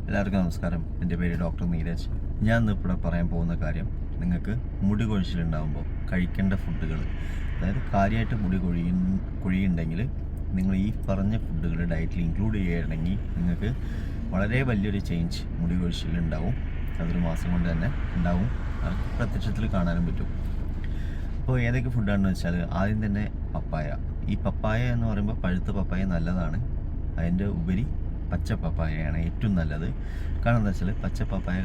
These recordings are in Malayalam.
എല്ലാവർക്കും നമസ്കാരം. എൻ്റെ പേര് ഡോക്ടർ നീരജ്. ഞാൻ ഇന്നിവിടെ പറയാൻ പോകുന്ന കാര്യം നിങ്ങൾക്ക് മുടി കൊഴിച്ചിലുണ്ടാകുമ്പോൾ കഴിക്കേണ്ട ഫുഡുകൾ, അതായത് കാര്യമായിട്ട് മുടി കൊഴിയുണ്ടെങ്കിൽ നിങ്ങൾ ഈ പറഞ്ഞ ഫുഡുകൾ ഡയറ്റിൽ ഇൻക്ലൂഡ് ചെയ്യുകയാണെങ്കിൽ നിങ്ങൾക്ക് വളരെ വലിയൊരു ചേഞ്ച് മുടി കൊഴിച്ചിലുണ്ടാവും. അതൊരു മാസം കൊണ്ട് തന്നെ ഉണ്ടാവും, പ്രത്യക്ഷത്തിൽ കാണാനും പറ്റും. അപ്പോൾ ഏതൊക്കെ ഫുഡാണെന്ന് വെച്ചാൽ ആദ്യം തന്നെ പപ്പായ. ഈ പപ്പായ എന്ന് പറയുമ്പോൾ പഴുത്ത പപ്പായ നല്ലതാണ്, അതിൻ്റെ ഉപരി പച്ച പപ്പായയാണ് ഏറ്റവും നല്ലത്. കാരണം എന്താ വെച്ചാൽ പച്ച പപ്പായ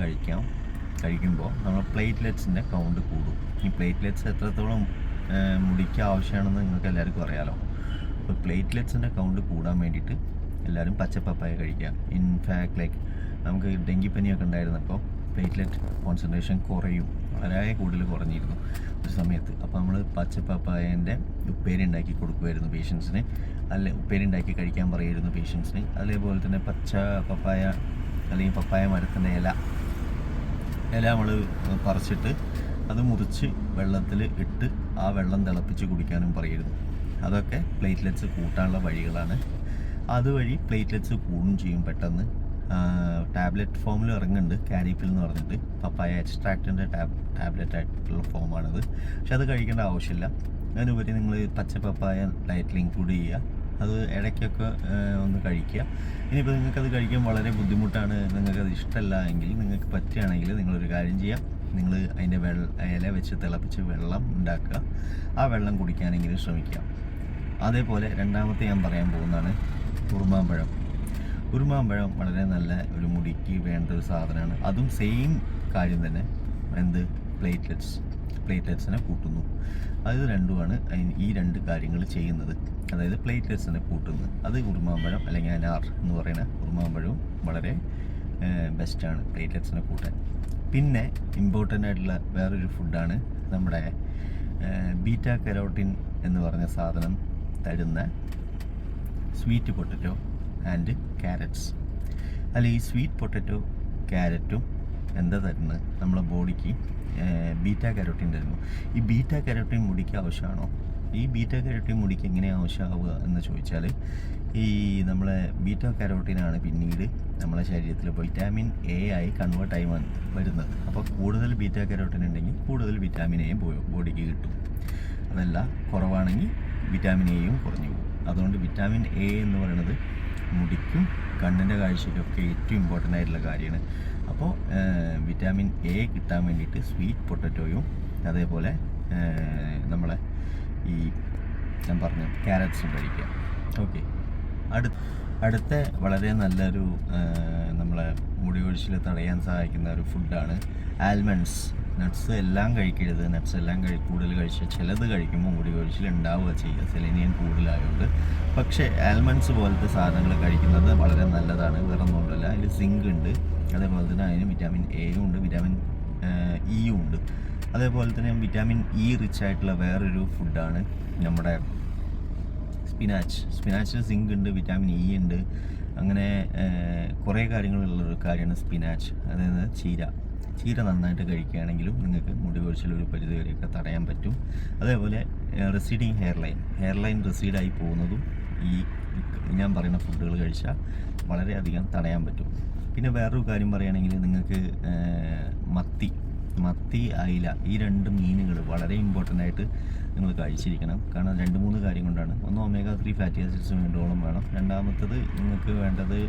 കഴിക്കുമ്പോൾ നമ്മൾ പ്ലേറ്റ്ലെറ്റ്സിൻ്റെ കൗണ്ട് കൂടും. ഈ പ്ലേറ്റ്ലെറ്റ്സ് എത്രത്തോളം മുടിക്ക് ആവശ്യമാണെന്ന് നിങ്ങൾക്ക് എല്ലാവർക്കും അറിയാലോ. അപ്പോൾ പ്ലേറ്റ്ലെറ്റ്സിൻ്റെ കൗണ്ട് കൂടാൻ വേണ്ടിയിട്ട് എല്ലാവരും പച്ച പപ്പായ കഴിക്കുക. ഇൻഫാക്ട് ലൈക്ക് നമുക്ക് ഡെങ്കിപ്പനിയൊക്കെ ഉണ്ടായിരുന്നപ്പോൾ പ്ലേറ്റ്ലെറ്റ് കോൺസെൻട്രേഷൻ കുറയും, വളരെ കൂടുതൽ കുറഞ്ഞിരുന്നു ഒരു സമയത്ത്. അപ്പോൾ നമ്മൾ പച്ച പപ്പായൻ്റെ ഉപ്പേരി ഉണ്ടാക്കി കൊടുക്കുമായിരുന്നു പേഷ്യൻസിന്, ഉപ്പേരി ഉണ്ടാക്കി കഴിക്കാൻ പറയുമായിരുന്നു പേഷ്യൻസിന്. അതേപോലെ തന്നെ പച്ച പപ്പായ അല്ലെങ്കിൽ പപ്പായ മരത്തിൻ്റെ ഇല നമ്മൾ പറിച്ചിട്ട് അത് മുറിച്ച് വെള്ളത്തിൽ ഇട്ട് ആ വെള്ളം തിളപ്പിച്ച് കുടിക്കാനും പറയുമായിരുന്നു. അതൊക്കെ പ്ലേറ്റ്ലെറ്റ്സ് കൂട്ടാനുള്ള വഴികളാണ്. അതുവഴി പ്ലേറ്റ്ലെറ്റ്സ് കൂടും ചെയ്യും പെട്ടെന്ന്. ടാബ്ലറ്റ് ഫോമിൽ ഇറങ്ങുന്നുണ്ട്, കാരിപ്പിൽ എന്ന് പറഞ്ഞിട്ട് പപ്പായ എക്സ്ട്രാക്റ്റിൻ്റെ ടാബ്ലറ്റ് ആയിട്ടുള്ള ഫോമാണിത്. പക്ഷെ അത് കഴിക്കേണ്ട ആവശ്യമില്ല. അതിനുപരി നിങ്ങൾ പച്ച പപ്പായ ഡയറ്റിൽ ഇൻക്ലൂഡ് ചെയ്യുക. അത് ഇടയ്ക്കൊക്കെ ഒന്ന് കഴിക്കുക. ഇനിയിപ്പോൾ നിങ്ങൾക്കത് കഴിക്കാൻ വളരെ ബുദ്ധിമുട്ടാണ്, നിങ്ങൾക്കത് ഇഷ്ടമല്ല എങ്കിൽ, നിങ്ങൾക്ക് പറ്റുകയാണെങ്കിൽ നിങ്ങളൊരു കാര്യം ചെയ്യാം. നിങ്ങൾ അതിൻ്റെ ഇല വെച്ച് തിളപ്പിച്ച് വെള്ളം ഉണ്ടാക്കുക, ആ വെള്ളം കുടിക്കാനെങ്കിലും ശ്രമിക്കുക. അതേപോലെ രണ്ടാമത്തെ ഞാൻ പറയാൻ പോകുന്നതാണ് ഉറുമാമ്പഴം. ഉറുമാമ്പഴം വളരെ നല്ല ഒരു മുടിക്ക് വേണ്ട ഒരു സാധനമാണ്. അതും സെയിം കാര്യം തന്നെ, പ്ലേറ്റ്ലെറ്റ്സിനെ കൂട്ടുന്നു. അത് രണ്ടുമാണ് ഈ രണ്ട് കാര്യങ്ങൾ ചെയ്യുന്നത്. അതായത് പ്ലേറ്റ്ലെറ്റ്സിനെ കൂട്ടുന്നത് അത് ഉറുമാമ്പഴം അല്ലെങ്കിൽ അനാർ എന്ന് പറയുന്ന ഉറുമാമ്പഴവും വളരെ ബെസ്റ്റാണ് പ്ലേറ്റ്ലെറ്റ്സിനെ കൂട്ടാൻ. പിന്നെ ഇമ്പോർട്ടൻ്റ് ആയിട്ടുള്ള വേറൊരു ഫുഡാണ് നമ്മുടെ ബീറ്റ കരോട്ടിൻ എന്ന് പറഞ്ഞ സാധനം തരുന്ന സ്വീറ്റ് പൊട്ടറ്റോ ആൻഡ് ക്യാരറ്റ്സ്. അല്ല, ഈ സ്വീറ്റ് പൊട്ടറ്റോ ക്യാരറ്റും എന്താ തരുന്നത്, നമ്മളെ ബോഡിക്ക് ബീറ്റ കരോട്ടിൻ തരുന്നു. ഈ ബീറ്റ കരോട്ടിൻ മുടിക്ക് ആവശ്യമാണോ? ഈ ബീറ്റ കരോട്ടിൻ മുടിക്ക് എങ്ങനെയാണ് ആവശ്യമാവുക എന്ന് ചോദിച്ചാൽ, ഈ നമ്മളെ ബീറ്റ കരോട്ടിനാണ് പിന്നീട് നമ്മളെ ശരീരത്തിൽ വിറ്റാമിൻ എ ആയി കൺവേർട്ടായി വരുന്നത്. അപ്പോൾ കൂടുതൽ ബീറ്റ കരോട്ടിൻ ഉണ്ടെങ്കിൽ കൂടുതൽ വിറ്റാമിൻ എയും ബോഡിക്ക് കിട്ടും. അതല്ല, കുറവാണെങ്കിൽ വിറ്റാമിൻ എയും കുറഞ്ഞു പോകും. അതുകൊണ്ട് വിറ്റാമിൻ എ എന്ന് പറയുന്നത് മുടിക്കും കണ്ണിൻ്റെ കാഴ്ചയ്ക്കൊക്കെ ഏറ്റവും ഇമ്പോർട്ടൻ്റ് ആയിട്ടുള്ള കാര്യമാണ്. അപ്പോൾ വിറ്റാമിൻ എ കിട്ടാൻ വേണ്ടിയിട്ട് സ്വീറ്റ് പൊട്ടറ്റോയും അതേപോലെ നമ്മളെ ഈ ഞാൻ പറഞ്ഞ ക്യാരറ്റ്സും കഴിക്കുക. ഓക്കെ. അടുത്ത വളരെ നല്ലൊരു നമ്മളെ മുടി കൊഴിച്ചിൽ തടയാൻ സഹായിക്കുന്ന ഒരു ഫുഡാണ് ആൽമണ്ട്സ്. നട്ട്സ് എല്ലാം കഴിക്കരുത്. നട്ട്സ് എല്ലാം കൂടുതൽ കഴിച്ചാൽ ചിലത് കഴിക്കുമ്പോൾ മുടി കൊഴിച്ചിൽ ഉണ്ടാവുക ചെയ്യുക, സെലീനിയം കൂടുതലായതുകൊണ്ട്. പക്ഷേ ആൽമണ്ട്സ് പോലത്തെ സാധനങ്ങൾ കഴിക്കുന്നത് വളരെ നല്ലതാണ്. വേറെ ഒന്നുമില്ല, അതിൽ സിങ്ക് ഉണ്ട്, അതേപോലെ തന്നെ അതിന് വിറ്റാമിൻ എയും ഉണ്ട്, വിറ്റാമിൻ ഇയും ഉണ്ട്. അതേപോലെ തന്നെ വിറ്റാമിൻ ഇ റിച്ച് ആയിട്ടുള്ള വേറൊരു ഫുഡാണ് നമ്മുടെ സ്പിനാച്ചിൽ സിങ്ക് ഉണ്ട്, വിറ്റാമിൻ ഇ ഉണ്ട്. അങ്ങനെ കുറേ കാര്യങ്ങളുള്ളൊരു കാര്യമാണ് സ്പിനാച്ച്. അതായത് ചീര നന്നായിട്ട് കഴിക്കുകയാണെങ്കിലും നിങ്ങൾക്ക് മുടി കൊഴിച്ചിൽ ഒരു പരിധി വരെയൊക്കെ തടയാൻ പറ്റും. അതേപോലെ റെസീഡിങ് ഹെയർലൈൻ റെസീഡായി പോകുന്നതും ഈ ഞാൻ പറയുന്ന ഫുഡുകൾ കഴിച്ചാൽ വളരെയധികം തടയാൻ പറ്റും. പിന്നെ വേറൊരു കാര്യം പറയുകയാണെങ്കിൽ നിങ്ങൾക്ക് മത്തി, അയില, ഈ രണ്ട് മീനുകൾ വളരെ ഇമ്പോർട്ടൻ്റ് ആയിട്ട് നിങ്ങൾ കഴിച്ചിരിക്കണം. കാരണം 2-3 കാര്യം കൊണ്ടാണ്. ഒന്ന്, omega-3 ഫാറ്റി ആസിഡ്സ് വേണ്ടോളം വേണം. രണ്ടാമത്തത് നിങ്ങൾക്ക് വേണ്ടത്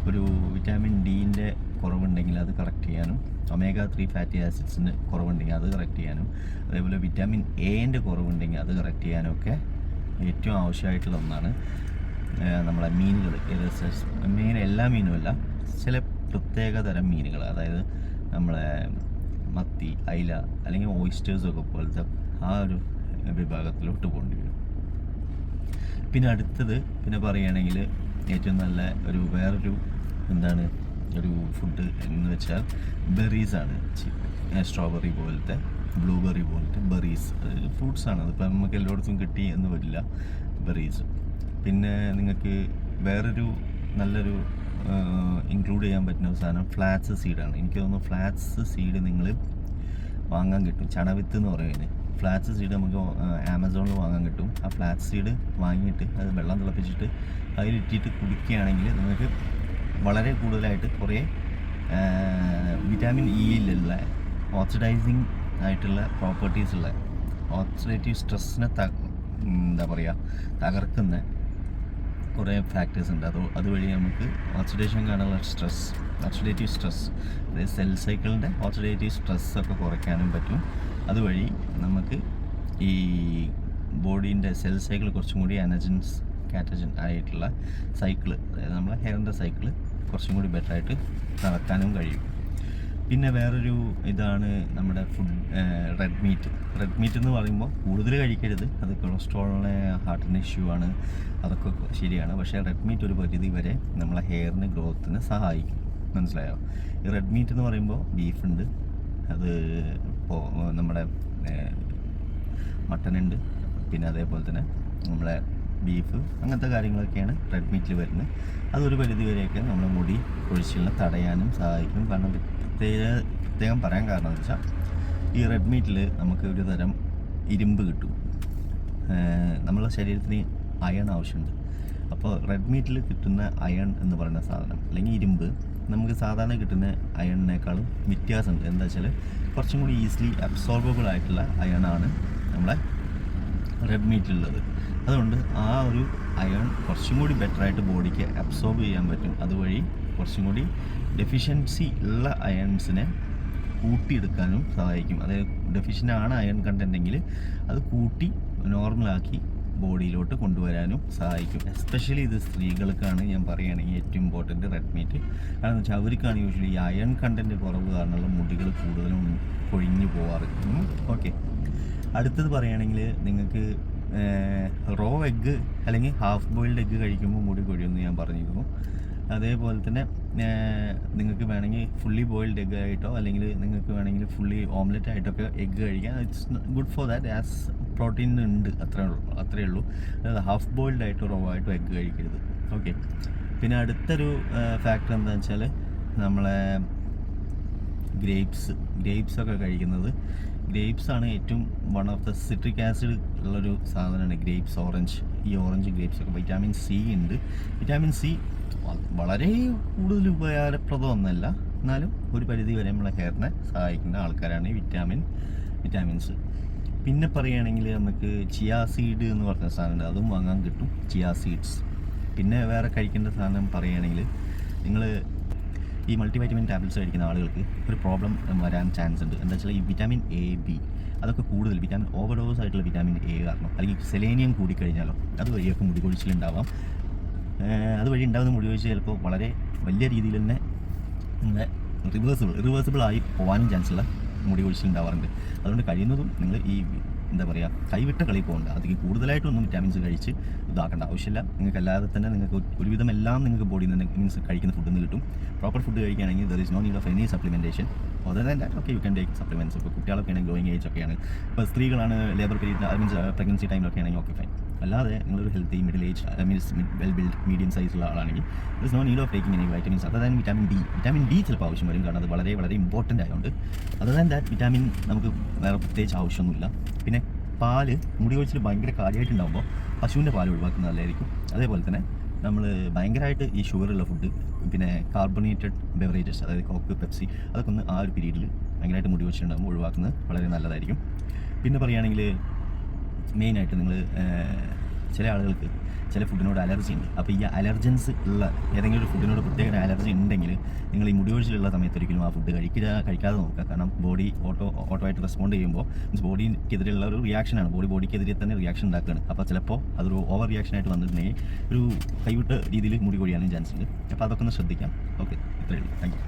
ഒരു വിറ്റാമിൻ ഡിൻ്റെ കുറവുണ്ടെങ്കിൽ അത് കറക്റ്റ് ചെയ്യാനും, omega-3 ഫാറ്റി ആസിഡ്സിന് കുറവുണ്ടെങ്കിൽ അത് കറക്റ്റ് ചെയ്യാനും, അതേപോലെ വിറ്റാമിൻ എൻ്റെ കുറവുണ്ടെങ്കിൽ അത് കറക്റ്റ് ചെയ്യാനും ഒക്കെ ഏറ്റവും ആവശ്യമായിട്ടുള്ള ഒന്നാണ് നമ്മളെ മീനുകൾ. എല്ലാ മീനുമല്ല, ചില പ്രത്യേക തരം മീനുകൾ, അതായത് നമ്മളെ മത്തി, അയില അല്ലെങ്കിൽ ഓയിസ്റ്റേഴ്സൊക്കെ പോലത്തെ ആ ഒരു വിഭാഗത്തിലോട്ട് പോകേണ്ടി വരും. പിന്നെ അടുത്തത് പറയുകയാണെങ്കിൽ ഏറ്റവും നല്ല വേറൊരു ഒരു ഫുഡ് എന്ന് വെച്ചാൽ ബെറീസാണ്. സ്ട്രോബെറി പോലത്തെ, ബ്ലൂബെറി പോലത്തെ ബെറീസ് ഫ്രൂട്ട്സാണ്. അതിപ്പോൾ നമുക്ക് എല്ലായിടത്തും കിട്ടി എന്ന് വരില്ല, ബെറീസ്. പിന്നെ നിങ്ങൾക്ക് വേറൊരു നല്ലൊരു ഇൻക്ലൂഡ് ചെയ്യാൻ പറ്റുന്ന ഒരു സാധനം ഫ്ലാക്സ് സീഡാണ്. എനിക്ക് തോന്നുന്നു ഫ്ലാക്സ് സീഡ് നിങ്ങൾ വാങ്ങാൻ കിട്ടും, ചണവിത്ത് എന്ന് പറയുന്നത്. ഫ്ലാക്സ് സീഡ് നമുക്ക് ആമസോണിൽ വാങ്ങാൻ കിട്ടും. ആ ഫ്ലാക്സ് സീഡ് വാങ്ങിയിട്ട് അത് വെള്ളം തിളപ്പിച്ചിട്ട് അതിലിട്ടിട്ട് കുടിക്കുകയാണെങ്കിൽ നിങ്ങൾക്ക് വളരെ കൂടുതലായിട്ട് കുറേ വിറ്റാമിൻ ഇയിലുള്ള ഓക്സിഡൈസിങ് ആയിട്ടുള്ള പ്രോപ്പർട്ടീസ് ഉള്ള ഓക്സിഡേറ്റീവ് സ്ട്രെസ്സിനെ എന്താ പറയുക തകർക്കുന്ന കുറേ ഫാക്ടേഴ്സ് ഉണ്ട്. അതുവഴി നമുക്ക് ഓക്സിഡേഷൻ കാണാനുള്ള ഓക്സിഡേറ്റീവ് സ്ട്രെസ്, അതായത് സെൽ സൈക്കിളിൻ്റെ ഓക്സിഡേറ്റീവ് സ്ട്രെസ്സൊക്കെ കുറയ്ക്കാനും പറ്റും. അതുവഴി നമുക്ക് ഈ ബോഡീൻ്റെ സെൽ സൈക്കിൾ കുറച്ചും കൂടി കാറ്റജൻ ആയിട്ടുള്ള സൈക്കിള്, അതായത് നമ്മളെ ഹെയറിൻ്റെ സൈക്കിള് കുറച്ചും കൂടി ബെറ്ററായിട്ട് നടക്കാനും കഴിയും. പിന്നെ വേറൊരു ഇതാണ് നമ്മുടെ റെഡ് മീറ്റ് എന്ന് പറയുമ്പോൾ കൂടുതൽ കഴിക്കരുത്. അത് കൊളസ്ട്രോളിന്, ഹാർട്ടിന് ഇഷ്യൂ ആണ്, അതൊക്കെ ശരിയാണ്. പക്ഷേ റെഡ് മീറ്റ് ഒരു പരിധി വരെ നമ്മളെ ഹെയറിന് ഗ്രോത്തിന് സഹായിക്കും. മനസ്സിലായോ? ഈ റെഡ് മീറ്റ് എന്ന് പറയുമ്പോൾ ബീഫുണ്ട്, അത് ഇപ്പോൾ നമ്മുടെ മട്ടനുണ്ട്, പിന്നെ അതേപോലെ തന്നെ നമ്മളെ ബീഫ്, അങ്ങനത്തെ കാര്യങ്ങളൊക്കെയാണ് റെഡ് മീറ്റിൽ വരുന്നത്. അതൊരു പരിധി വരെയൊക്കെ നമ്മുടെ മുടി കൊഴിച്ചിലിനെ തടയാനും സഹായിക്കും. കാരണം പ്രത്യേകം പറയാൻ കാരണം എന്ന് വെച്ചാൽ ഈ റെഡ് മീറ്റിൽ നമുക്ക് ഒരു തരം ഇരുമ്പ് കിട്ടും. നമ്മളെ ശരീരത്തിന് അയൺ ആവശ്യമുണ്ട്. അപ്പോൾ റെഡ് മീറ്റിൽ കിട്ടുന്ന അയൺ എന്ന് പറയുന്ന സാധനം, അല്ലെങ്കിൽ ഇരുമ്പ്, നമുക്ക് സാധാരണ കിട്ടുന്ന അയണിനേക്കാളും വ്യത്യാസമുണ്ട്. എന്താ വെച്ചാൽ കുറച്ചും കൂടി ഈസിലി അബ്സോർബിൾ ആയിട്ടുള്ള അയണാണ് നമ്മളെ റെഡ് മീറ്റിലുള്ളത്. അതുകൊണ്ട് ആ ഒരു അയൺ കുറച്ചും കൂടി ബെറ്ററായിട്ട് ബോഡിക്ക് അബ്സോർബ് ചെയ്യാൻ പറ്റും. അതുവഴി കുറച്ചും കൂടി ഡെഫിഷ്യൻസി ഉള്ള അയൺസിനെ കൂട്ടിയെടുക്കാനും സഹായിക്കും. അതായത് ഡെഫിഷ്യൻ്റ് ആണ് അയൺ കണ്ടൻറ്റെങ്കിൽ അത് കൂട്ടി നോർമലാക്കി ബോഡിയിലോട്ട് കൊണ്ടുവരാനും സഹായിക്കും. എസ്പെഷ്യലി ഇത് സ്ത്രീകൾക്കാണ് ഞാൻ പറയുകയാണെങ്കിൽ ഏറ്റവും ഇമ്പോർട്ടൻറ്റ് റെഡ് മീറ്റ്. കാരണം എന്ന് വെച്ചാൽ അവർക്കാണ് യൂഷ്വലി ഈ അയൺ കണ്ടൻറ്റ് കുറവ് കാരണമുള്ള മുടികൾ കൂടുതലും കൊഴിഞ്ഞു പോവാറ്. ഓക്കെ, അടുത്തത് പറയുകയാണെങ്കിൽ നിങ്ങൾക്ക് റോ എഗ്ഗ് അല്ലെങ്കിൽ ഹാഫ് ബോയിൽഡ് എഗ്ഗ് കഴിക്കുമ്പോൾ മുടി കൊഴിയുമെന്ന് ഞാൻ പറഞ്ഞിരുന്നു. അതേപോലെ തന്നെ നിങ്ങൾക്ക് വേണമെങ്കിൽ ഫുള്ളി ബോയിൽഡ് എഗ്ഗ് ആയിട്ടോ അല്ലെങ്കിൽ നിങ്ങൾക്ക് വേണമെങ്കിൽ ഫുള്ളി ഓംലെറ്റ് ആയിട്ടൊക്കെ എഗ്ഗ് കഴിക്കാം. It's good for that, as protein ഉണ്ട്, അത്രയേ ഉള്ളൂ. അതായത് ഹാഫ് ബോയിൽഡ് ആയിട്ടോ റോ ആയിട്ടോ എഗ്ഗ് കഴിക്കരുത്. ഓക്കെ, പിന്നെ അടുത്തൊരു ഫാക്ടർ എന്താണെന്ന് വെച്ചാൽ നമ്മളെ ഗ്രേപ്സൊക്കെ കഴിക്കുന്നത്. ഗ്രേപ്സാണ് ഏറ്റവും one of the citric acid ഉള്ളൊരു സാധനമാണ് ഗ്രേപ്സ്. ഈ ഓറഞ്ച് ഗ്രേപ്സൊക്കെ വിറ്റാമിൻ സി ഉണ്ട്. വിറ്റാമിൻ സി വളരെ കൂടുതൽ ഉപകാരപ്രദമൊന്നുമല്ല, എന്നാലും ഒരു പരിധി വരെ നമ്മളെ ഹെയറിനെ സഹായിക്കുന്ന ആൾക്കാരാണ് ഈ വിറ്റാമിൻസ്. പിന്നെ പറയുകയാണെങ്കിൽ നമുക്ക് ചിയാ സീഡ് എന്ന് പറഞ്ഞ സാധനമുണ്ട്, അതും വാങ്ങാൻ കിട്ടും, ചിയാ സീഡ്സ്. പിന്നെ വേറെ കഴിക്കേണ്ട സാധനം പറയുകയാണെങ്കിൽ നിങ്ങൾ ഈ മൾട്ടിവൈറ്റമിൻ ടാബ്ലറ്റ്സ് കഴിക്കുന്ന ആളുകൾക്ക് ഒരു പ്രോബ്ലം വരാൻ ചാൻസ് ഉണ്ട്. എന്താ വെച്ചാൽ ഈ വിറ്റാമിൻ എ, ബി അതൊക്കെ കൂടുതൽ വിറ്റാമിൻ ഓവർഡോസ് ആയിട്ടുള്ള വിറ്റാമിൻ എ കാരണം, അല്ലെങ്കിൽ സെലേനിയം കൂടിക്കഴിഞ്ഞാലോ അതുവഴിയൊക്കെ മുടി കൊഴിച്ചിലുണ്ടാവാം. അതുവഴി ഉണ്ടാകുന്ന മുടി കൊഴിച്ചിൽ ചിലപ്പോൾ വളരെ വലിയ രീതിയിൽ തന്നെ നിങ്ങളെ റിവേഴ്സിബിൾ ആയി പോകാനും ചാൻസുള്ള മുടി കൊഴിച്ചിലുണ്ടാവാറുണ്ട്. അതുകൊണ്ട് കഴിയുന്നതും നിങ്ങൾ ഈ എന്താ പറയുക കൈവിട്ട കളി പോകണ്ട. അതിൽ കൂടുതലായിട്ടൊന്നും വിറ്റാമിൻസ് കഴിച്ച് ഇതാക്കേണ്ട ആവശ്യമില്ല. നിങ്ങൾക്ക് അല്ലാതെ തന്നെ നിങ്ങൾക്ക് ഒരുവിധം എല്ലാം നിങ്ങൾക്ക് ബോഡിയിൽ നിന്ന് മീൻസ് കഴിക്കുന്ന ഫുഡിൽ നിന്ന് കിട്ടും. പ്രോപ്പർ ഫുഡ് കഴിക്കുകയാണെങ്കിൽ there is no need of any supplementation. Other than that okay you can take supplements. ഇപ്പോൾ കുട്ടികളൊക്കെയാണ്, ഗ്രോയിങ് ഏജ് ഒക്കെയാണ്, ഇപ്പോൾ സ്ത്രീകളാണ്, ലേബർ പീരീഡ് മീൻസ് പ്രഗ്നൻസി ടൈമിലൊക്കെ ആണെങ്കിൽ ഓക്കെ ഫൈൻ. അല്ലാതെ നിങ്ങളൊരു healthy middle age means well build medium സൈസുള്ള ആളാണെങ്കിൽ there is no need of taking any vitamins. Other than vitamin D ചിലപ്പോൾ ആവശ്യം വരും, കാരണം അത് വളരെ വളരെ ഇമ്പോർട്ടൻ്റ് ആയതുകൊണ്ട്. അതർ ദാൻ ദാറ്റ് വിറ്റാമിൻ നമുക്ക് വേറെ പ്രത്യേകിച്ച് ആവശ്യമൊന്നുമില്ല. പിന്നെ പാല് മുടി കൊഴിച്ചിൽ ഭയങ്കര കാര്യമായിട്ടുണ്ടാകുമ്പോൾ പശുവിൻ്റെ പാൽ ഒഴിവാക്കുന്നത് നല്ലതായിരിക്കും. അതേപോലെ തന്നെ നമ്മൾ ഭയങ്കരമായിട്ട് ഈ ഷുഗറുള്ള ഫുഡ്, പിന്നെ കാർബണേറ്റഡ് ബെവറേജസ്, അതായത് കോക്ക്, പെപ്സി, അതൊക്കെ ഒന്ന് ആ ഒരു പീരീഡിൽ ഭയങ്കരമായിട്ട് മുടി കൊഴിച്ചിലുണ്ടാകുമ്പോൾ ഒഴിവാക്കുന്നത് വളരെ നല്ലതായിരിക്കും. പിന്നെ പറയുകയാണെങ്കിൽ മെയിനായിട്ട് നിങ്ങൾ ചില ആളുകൾക്ക് ചില ഫുഡിനോട് അലർജി ഉണ്ട്. അപ്പോൾ ഈ അലർജൻസ് ഉള്ള ഏതെങ്കിലും ഒരു ഫുഡിനോട് പ്രത്യേക അലർജി ഉണ്ടെങ്കിൽ നിങ്ങൾ ഈ മുടി കൊഴിച്ചിലുള്ള സമയത്ത് ഒരിക്കലും ആ ഫുഡ് കഴിക്കാതെ നോക്കുക. കാരണം ബോഡി ഓട്ടോമായിട്ട് റെസ്പോണ്ട് ചെയ്യുമ്പോൾ മീൻസ് ബോഡിക്കെതിരെയുള്ള ഒരു റിയാക്ഷനാണ്, ബോഡിക്കെതിരെ തന്നെ റിയാക്ഷൻ ഉണ്ടാക്കുകയാണ്. അപ്പോൾ ചിലപ്പോൾ അതൊരു ഓവർ റിയാക്ഷനായിട്ട് വന്നിട്ടുണ്ടെങ്കിൽ ഒരു കൈവിട്ട രീതിയിൽ മുടി കൊഴിയാനും ചാൻസ് ഉണ്ട്. അപ്പോൾ അതൊക്കെ ഒന്ന് ശ്രദ്ധിക്കാം. ഓക്കെ, ഇത്രയേ ഉള്ളൂ. Thank you.